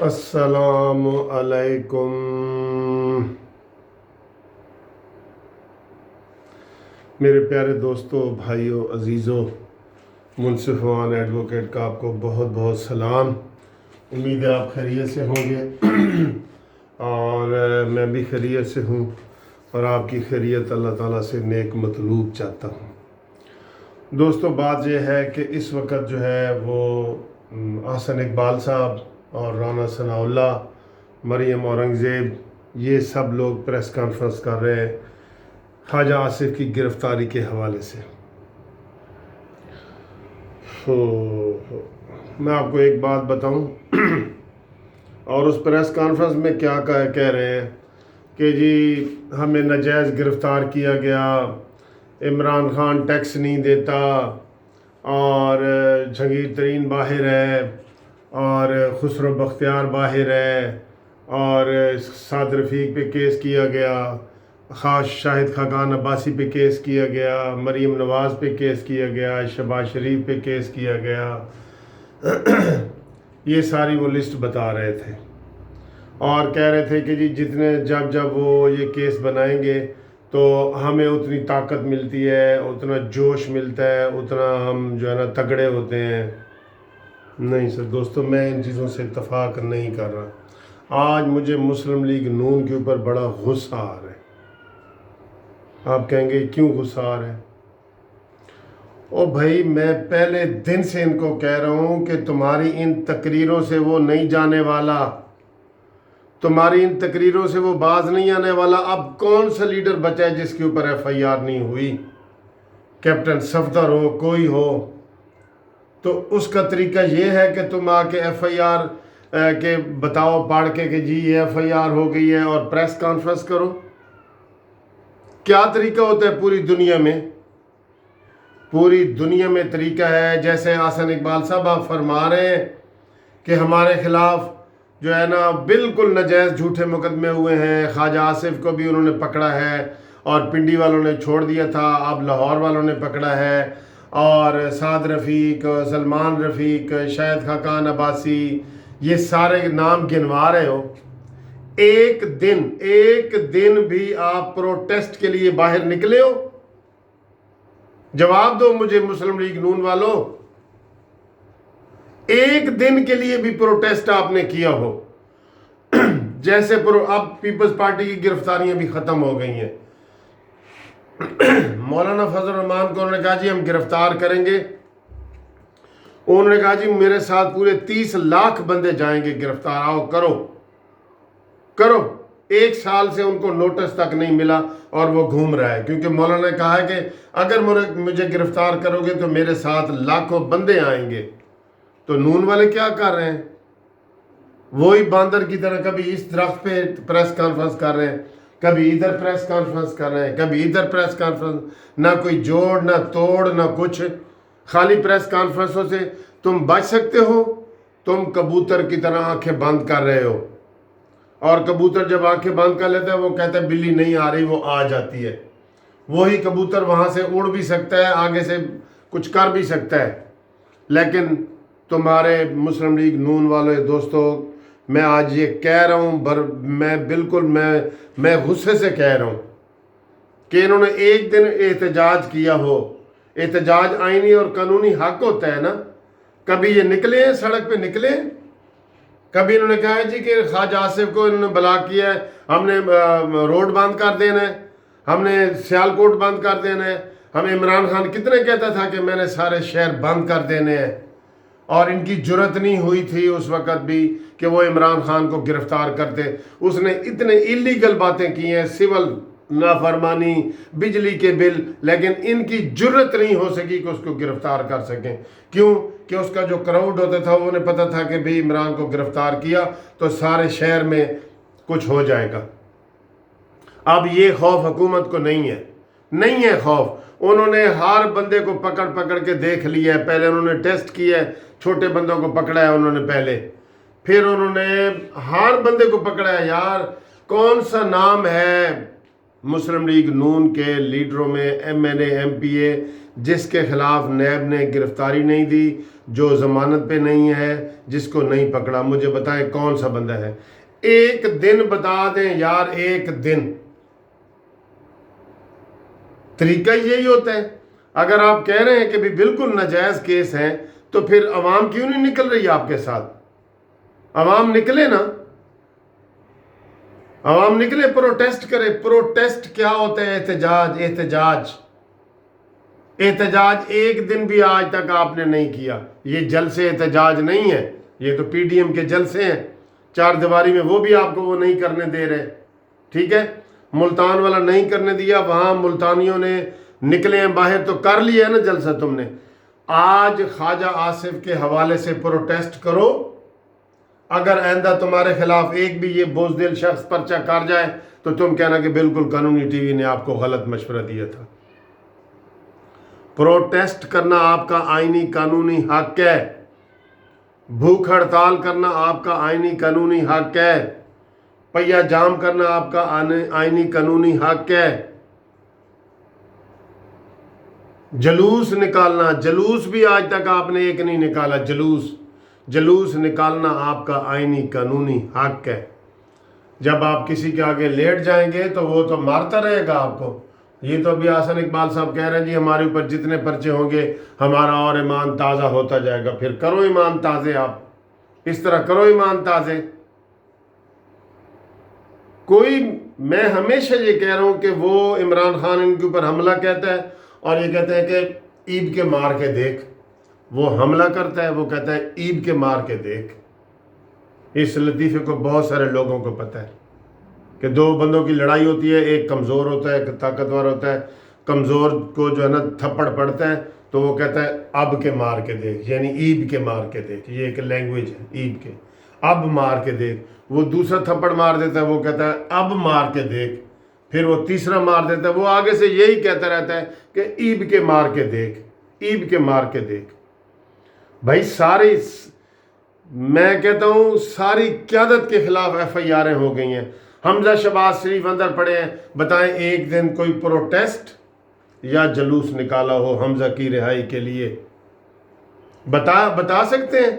السلام علیکم۔ میرے پیارے دوستوں، بھائیوں، عزیزوں، منصف وان ایڈوکیٹ کا آپ کو بہت بہت سلام۔ امید ہے آپ خیریت سے ہوں گے اور میں بھی خیریت سے ہوں، اور آپ کی خیریت اللہ تعالیٰ سے نیک مطلوب چاہتا ہوں۔ دوستوں، بات یہ ہے کہ اس وقت جو ہے وہ احسن اقبال صاحب اور رانا ثناء اللہ، مریم اورنگزیب، یہ سب لوگ پریس کانفرنس کر رہے ہیں خواجہ آصف کی گرفتاری کے حوالے سے۔ میں آپ کو ایک بات بتاؤں اور اس پریس کانفرنس میں کیا کہہ رہے ہیں کہ جی ہمیں ناجائز گرفتار کیا گیا، عمران خان ٹیکس نہیں دیتا، اور جہانگیر ترین باہر ہے، اور خسرو بختیار باہر ہے، اور سعد رفیق پہ کیس کیا گیا، خاص شاہد خاقان عباسی پہ کیس کیا گیا، مریم نواز پہ کیس کیا گیا، شہباز شریف پہ کیس کیا گیا۔ یہ ساری وہ لسٹ بتا رہے تھے اور کہہ رہے تھے کہ جی جب وہ یہ کیس بنائیں گے تو ہمیں اتنی طاقت ملتی ہے، اتنا جوش ملتا ہے، اتنا ہم جو ہے نا تگڑے ہوتے ہیں۔ نہیں سر دوستو، میں ان چیزوں سے اتفاق نہیں کر رہا۔ آج مجھے مسلم لیگ نون کے اوپر بڑا غصہ آ رہا ہے۔ آپ کہیں گے کیوں غصہ آ رہا ہے؟ او بھائی، میں پہلے دن سے ان کو کہہ رہا ہوں کہ تمہاری ان تقریروں سے وہ نہیں جانے والا، تمہاری ان تقریروں سے وہ باز نہیں آنے والا۔ اب کون سا لیڈر بچا ہے جس کے اوپر ایف آئی آر نہیں ہوئی؟ کیپٹن صفدر ہو، کوئی ہو، تو اس کا طریقہ یہ ہے کہ تم آ کے ایف آئی آر کے بتاؤ پڑھ کے کہ جی یہ ایف آئی آر ہو گئی ہے اور پریس کانفرنس کرو؟ کیا طریقہ ہوتا ہے پوری دنیا میں؟ پوری دنیا میں طریقہ ہے جیسے احسن اقبال صاحب آپ فرما رہے ہیں کہ ہمارے خلاف جو ہے نا بالکل ناجائز جھوٹے مقدمے ہوئے ہیں۔ خواجہ آصف کو بھی انہوں نے پکڑا ہے اور پنڈی والوں نے چھوڑ دیا تھا، اب لاہور والوں نے پکڑا ہے، اور سعد رفیق، سلمان رفیق، شاہد خاقان عباسی، یہ سارے نام گنوا رہے ہو۔ ایک دن بھی آپ پروٹیسٹ کے لیے باہر نکلے ہو؟ جواب دو مجھے مسلم لیگ نون والو، ایک دن کے لیے بھی پروٹیسٹ آپ نے کیا ہو؟ جیسے اب پیپلز پارٹی کی گرفتاریاں بھی ختم ہو گئی ہیں۔ مولانا فضل الرحمان کو انہوں نے کہا جی ہم گرفتار کریں گے، انہوں نے کہا جی میرے ساتھ پورے 30 لاکھ بندے جائیں گے گرفتار، آؤ کرو۔ 1 سال سے ان کو نوٹس تک نہیں ملا اور وہ گھوم رہا ہے، کیونکہ مولانا نے کہا ہے کہ اگر مجھے گرفتار کرو گے تو میرے ساتھ لاکھوں بندے آئیں گے۔ تو نون والے کیا کر رہے ہیں؟ وہی باندر کی طرح کبھی اس درخت پہ پریس کانفرنس کر رہے ہیں، کبھی ادھر پریس کانفرنس کر رہے ہیں، کبھی ادھر پریس کانفرنس، نہ کوئی جوڑ نہ توڑ نہ کچھ، خالی پریس کانفرنسوں سے تم بچ سکتے ہو؟ تم کبوتر کی طرح آنکھیں بند کر رہے ہو، اور کبوتر جب آنکھیں بند کر لیتا ہے وہ کہتا ہے بلی نہیں آ رہی، وہ آ جاتی ہے۔ وہی کبوتر وہاں سے اڑ بھی سکتا ہے، آگے سے کچھ کر بھی سکتا ہے، لیکن تمہارے مسلم لیگ نون والے دوستو، میں آج یہ کہہ رہا ہوں، میں غصے سے کہہ رہا ہوں کہ انہوں نے ایک دن احتجاج کیا ہو۔ احتجاج آئینی اور قانونی حق ہوتا ہے نا۔ کبھی یہ نکلے ہیں سڑک پہ نکلے ہیں؟ کبھی انہوں نے کہا ہے جی کہ خواجہ آصف کو انہوں نے بلاک کیا ہے، ہم نے روڈ بند کر دینا ہے، ہم نے سیالکوٹ بند کر دینا ہے؟ ہمیں عمران خان کتنے کہتا تھا کہ میں نے سارے شہر بند کر دینے ہیں، اور ان کی جرت نہیں ہوئی تھی اس وقت بھی کہ وہ عمران خان کو گرفتار کرتے۔ اس نے اتنے ایلیگل باتیں کی ہیں، سول نافرمانی، بجلی کے بل، لیکن ان کی جرت نہیں ہو سکی کہ اس کو گرفتار کر سکیں۔ کیوں؟ کہ اس کا جو کراؤڈ ہوتا تھا وہ انہیں پتا تھا کہ بھی عمران کو گرفتار کیا تو سارے شہر میں کچھ ہو جائے گا۔ اب یہ خوف حکومت کو نہیں ہے خوف۔ انہوں نے ہر بندے کو پکڑ کے دیکھ لیا ہے۔ پہلے انہوں نے ٹیسٹ کیا ہے، چھوٹے بندوں کو پکڑا ہے انہوں نے پہلے، پھر انہوں نے ہر بندے کو پکڑا ہے۔ یار کون سا نام ہے مسلم لیگ نون کے لیڈروں میں، ایم این اے، ایم پی اے، جس کے خلاف نیب نے گرفتاری نہیں دی، جو ضمانت پہ نہیں ہے، جس کو نہیں پکڑا، مجھے بتائیں کون سا بندہ ہے؟ ایک دن بتا دیں یار، ایک دن۔ طریقہ یہی ہوتا ہے۔ اگر آپ کہہ رہے ہیں کہ بھی بالکل ناجائز کیس ہیں تو پھر عوام کیوں نہیں نکل رہی آپ کے ساتھ؟ عوام نکلے نا، عوام نکلے، پروٹیسٹ کرے۔ پروٹیسٹ کیا ہوتا ہے؟ احتجاج۔ احتجاج ایک دن بھی آج تک آپ نے نہیں کیا۔ یہ جلسے احتجاج نہیں ہے، یہ تو پی ڈی ایم کے جلسے ہیں۔ چار دیواری میں وہ بھی آپ کو وہ نہیں کرنے دے رہے، ٹھیک ہے؟ ملتان والا نہیں کرنے دیا، وہاں ملتانیوں نے نکلے ہیں باہر تو کر لیا ہے نا جلسہ تم نے۔ آج خواجہ آصف کے حوالے سے پروٹیسٹ کرو۔ اگر آئندہ تمہارے خلاف ایک بھی یہ بزدل شخص پرچہ کر جائے تو تم کہنا کہ بالکل قانونی ٹی وی نے آپ کو غلط مشورہ دیا تھا۔ پروٹیسٹ کرنا آپ کا آئینی قانونی حق ہے، بھوک ہڑتال کرنا آپ کا آئینی قانونی حق ہے، پہیا جام کرنا آپ کا آئینی قانونی حق ہے، جلوس نکالنا، جلوس بھی آج تک آپ نے ایک نہیں نکالا۔ جلوس نکالنا آپ کا آئینی قانونی حق ہے۔ جب آپ کسی کے آگے لیٹ جائیں گے تو وہ تو مارتا رہے گا آپ کو۔ یہ تو ابھی حسن اقبال صاحب کہہ رہے ہیں جی ہمارے اوپر جتنے پرچے ہوں گے ہمارا اور ایمان تازہ ہوتا جائے گا۔ پھر کرو ایمان تازے، آپ اس طرح کرو ایمان تازے۔ میں ہمیشہ یہ کہہ رہا ہوں کہ وہ عمران خان ان کے اوپر حملہ کہتا ہے اور یہ کہتے ہیں کہ عید کے مار کے دیکھ۔ وہ حملہ کرتا ہے، وہ کہتا ہے عید کے مار کے دیکھ۔ اس لطیفے کو بہت سارے لوگوں کو پتہ ہے کہ دو بندوں کی لڑائی ہوتی ہے، ایک کمزور ہوتا ہے، ایک طاقتور ہوتا ہے۔ کمزور کو جو ہے نا تھپڑ پڑتا ہے تو وہ کہتا ہے اب کے مار کے دیکھ، یعنی عید کے مار کے دیکھ۔ یہ ایک لینگویج ہے عید کے، اب مار کے دیکھ۔ وہ دوسرا تھپڑ مار دیتا ہے، وہ کہتا ہے اب مار کے دیکھ۔ پھر وہ تیسرا مار دیتا ہے، وہ آگے سے یہی کہتا رہتا ہے کہ عید کے مار کے دیکھ، عید کے مار کے دیکھ۔ بھائی میں کہتا ہوں ساری قیادت کے خلاف ایف آئی آریں ہو گئی ہیں۔ حمزہ شہباز شریف اندر پڑے ہیں، بتائیں ایک دن کوئی پروٹیسٹ یا جلوس نکالا ہو حمزہ کی رہائی کے لیے؟ بتا سکتے ہیں؟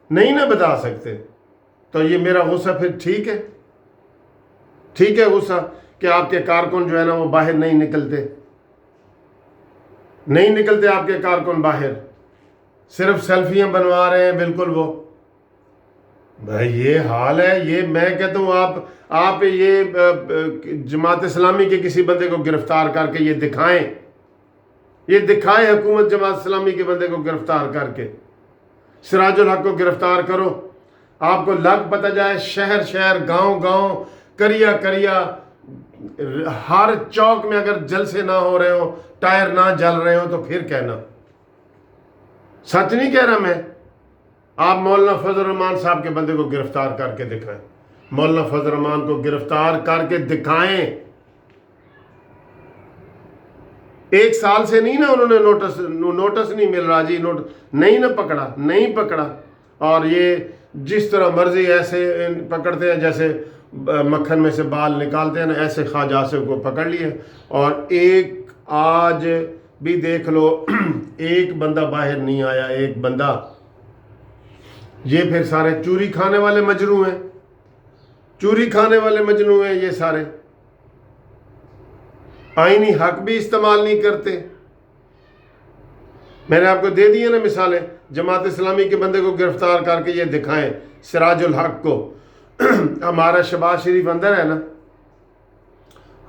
نہیں نہ بتا سکتے۔ تو یہ میرا غصہ پھر ٹھیک ہے غصہ کہ آپ کے کارکن جو ہے نا وہ باہر نہیں نکلتے آپ کے کارکن باہر، صرف سیلفیاں بنوا رہے ہیں۔ بالکل وہ بھائی یہ حال ہے۔ یہ میں کہتا ہوں آپ یہ جماعت اسلامی کے کسی بندے کو گرفتار کر کے یہ دکھائیں حکومت جماعت اسلامی کے بندے کو گرفتار کر کے۔ سراج الحق کو گرفتار کرو، آپ کو لگ پتہ جائے، شہر گاؤں کریا ہر چوک میں اگر جلسے نہ ہو رہے ہوں، ٹائر نہ جل رہے ہوں تو پھر کہنا۔ سچ نہیں کہہ رہا میں۔ آپ مولانا فضل الرحمان صاحب کے بندے کو گرفتار کر کے دکھائیں، مولانا فضل الرحمان کو گرفتار کر کے دکھائیں۔ 1 سال سے نہیں نا انہوں نے نوٹس نہیں مل رہا جی، نہیں پکڑا۔ اور یہ جس طرح مرضی ایسے پکڑتے ہیں جیسے مکھن میں سے بال نکالتے ہیں نا، ایسے خواجہ آصف کو پکڑ لیے۔ اور آج بھی دیکھ لو، ایک بندہ باہر نہیں آیا، ایک بندہ۔ یہ پھر سارے چوری کھانے والے مجنو ہیں یہ سارے۔ آئینی حق بھی استعمال نہیں کرتے۔ میں نے آپ کو دے دی ہے نا مثالیں۔ جماعت اسلامی کے بندے کو گرفتار کر کے یہ دکھائیں، سراج الحق کو۔ ہمارا شہباز شریف اندر ہے نا،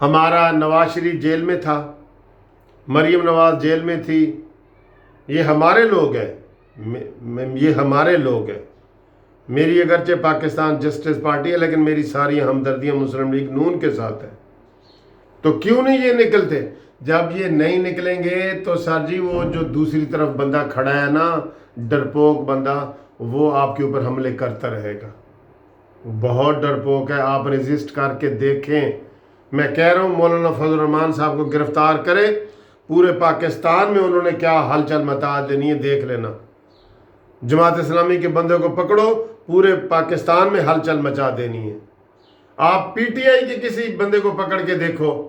ہمارا نواز شریف جیل میں تھا، مریم نواز جیل میں تھی۔ یہ ہمارے لوگ ہیں، میری اگرچہ پاکستان جسٹس پارٹی ہے لیکن میری ساری ہمدردیاں مسلم لیگ نون کے ساتھ ہیں۔ تو کیوں نہیں یہ نکلتے؟ جب یہ نہیں نکلیں گے تو سر جی وہ جو دوسری طرف بندہ کھڑا ہے نا، ڈرپوک بندہ، وہ آپ کے اوپر حملے کرتا رہے گا۔ بہت ڈرپوک ہے، آپ ریزسٹ کر کے دیکھیں۔ میں کہہ رہا ہوں مولانا فضل الرحمان صاحب کو گرفتار کرے، پورے پاکستان میں انہوں نے کیا ہلچل مچا دینی ہے دیکھ لینا۔ جماعت اسلامی کے بندے کو پکڑو، پورے پاکستان میں ہلچل مچا دینی ہے۔ آپ پی ٹی آئی کے کسی بندے کو پکڑ کے دیکھو،